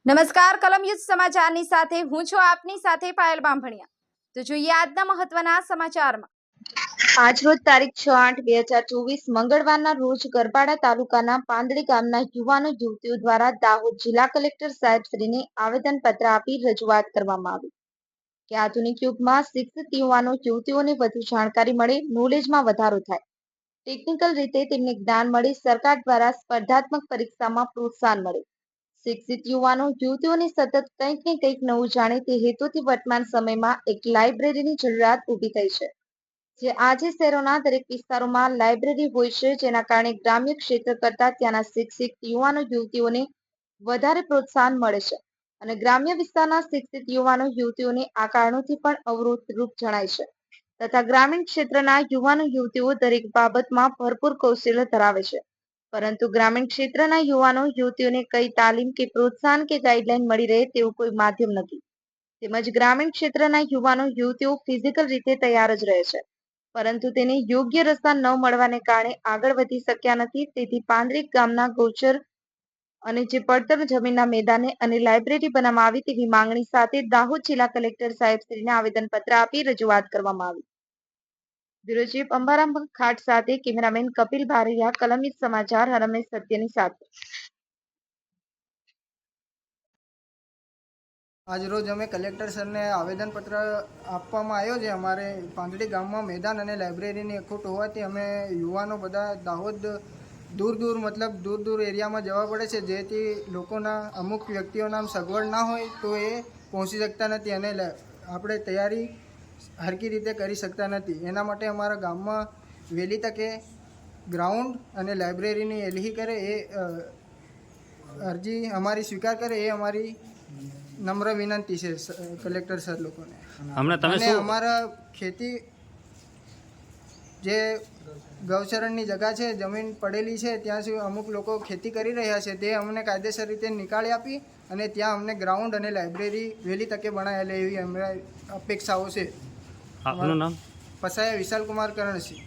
નમસ્કાર કલમ યુઝ સમાચારની સાથે હું છું આપની સાથે પાયલ બામભણિયા। તો જોઈએ આજના મહત્વના સમાચારમાં। આજરોજ તારીખ 6/8/2024 મંગળવારના રોજ ગરબાડા તાલુકાના પાંદડી ગામના યુવાનો યુવતીઓ દ્વારા દાહોદ જિલ્લા કલેક્ટર સાહેબશ્રીને આવેદનપત્ર આપી રજૂઆત કરવામાં આવી કે આધુનિક યુગમાં શિક્ષિત યુવાનો યુવતીઓને વધુ જાણકારી મળે, નોલેજમાં વધારો થાય, ટેકનિકલ રીતે તેમને જ્ઞાન મળે, સરકાર દ્વારા સ્પર્ધાત્મક પરીક્ષામાં પ્રોત્સાહન મળે। શિક્ષિત યુવાનો યુવતીઓને સતત કંઈક ને કંઈક નવું જાણે તે હેતુથી વર્તમાન સમયમાં એક લાઇબ્રેરીની જરૂરિયાત ઊભી થઈ છે, જે આજે શહેરોના દરેક વિસ્તારોમાં લાઇબ્રેરી હોય છે, જેના કારણે ગ્રામ્ય ક્ષેત્ર કરતા ત્યાંના શિક્ષિત યુવાનો યુવતીઓને વધારે પ્રોત્સાહન મળે છે અને ગ્રામ્ય વિસ્તારના શિક્ષિત યુવાનો યુવતીઓને આ કારણોથી પણ અવરોધરૂપ જણાય છે તથા ગ્રામીણ ક્ષેત્રના યુવાનો યુવતીઓ દરેક બાબતમાં ભરપૂર કૌશલ્ય ધરાવે છે, પરંતુ ગ્રામીણ ક્ષેત્રના યુવાનો યુવતીઓને કઈ તાલીમ કે પ્રોત્સાહન કે ગાઈડલાઈન મળી રહે તેવું કોઈ માધ્યમ નથી, તેમજ ગ્રામીણ ક્ષેત્રના યુવાનો યુવતીઓ ફિઝિકલ રીતે તૈયાર જ રહે છે, પરંતુ તેને યોગ્ય રસ્તા ન મળવાને કારણે આગળ વધી શક્યા નથી। તેથી પાંદડી ગામના ગૌચર અને જે પડતર જમીનના મેદાને અને લાઇબ્રેરી બનાવવામાં આવી તેવી માંગણી સાથે દાહોદ જિલ્લા કલેક્ટર સાહેબશ્રીને આવેદનપત્ર આપી રજૂઆત કરવામાં આવી। બ્યુરો ચીફ અંબારામ ખાટ સાથે કેમેરામેન કપિલ બારૈયા, કલમ યુઝ સમાચાર, હરમેશ સત્યની સાથે। આજરોજ અમે કલેક્ટર સરને આવેદનપત્ર આપવામાં આવ્યો છે। અમારે પાંદડી ગામમાં મેદાન અને લાઇબ્રેરીની અખૂટ હોવાથી અમે યુવાનો બધા દાહોદ દૂર દૂર એરિયામાં જવા પડે છે, જેથી લોકોના અમુક વ્યક્તિઓના સગવડ ના હોય તો એ પહોંચી શકતા નથી અને આપણે તૈયારી હરકી રીતે કરી શકતા નથી। એના માટે અમારા ગામમાં વહેલી તકે ગ્રાઉન્ડ અને લાઇબ્રેરીની એલહી કરે એ અરજી અમારી સ્વીકાર કરે એ અમારી નમ્ર વિનંતી છે કલેક્ટર સર લોકોને। અને અમારા ખેતી જે ગૌચરણની જગા છે, જમીન પડેલી છે, ત્યાં સુધી અમુક લોકો ખેતી કરી રહ્યા છે, તે અમને કાયદેસર રીતે નિકાળી આપી અને ત્યાં અમને ગ્રાઉન્ડ અને લાઇબ્રેરી વહેલી તકે બનાવેલી એવી અમારી અપેક્ષાઓ છે। આપનું નામ? પસાયા વિશાલ કુમાર કરણસિંહ।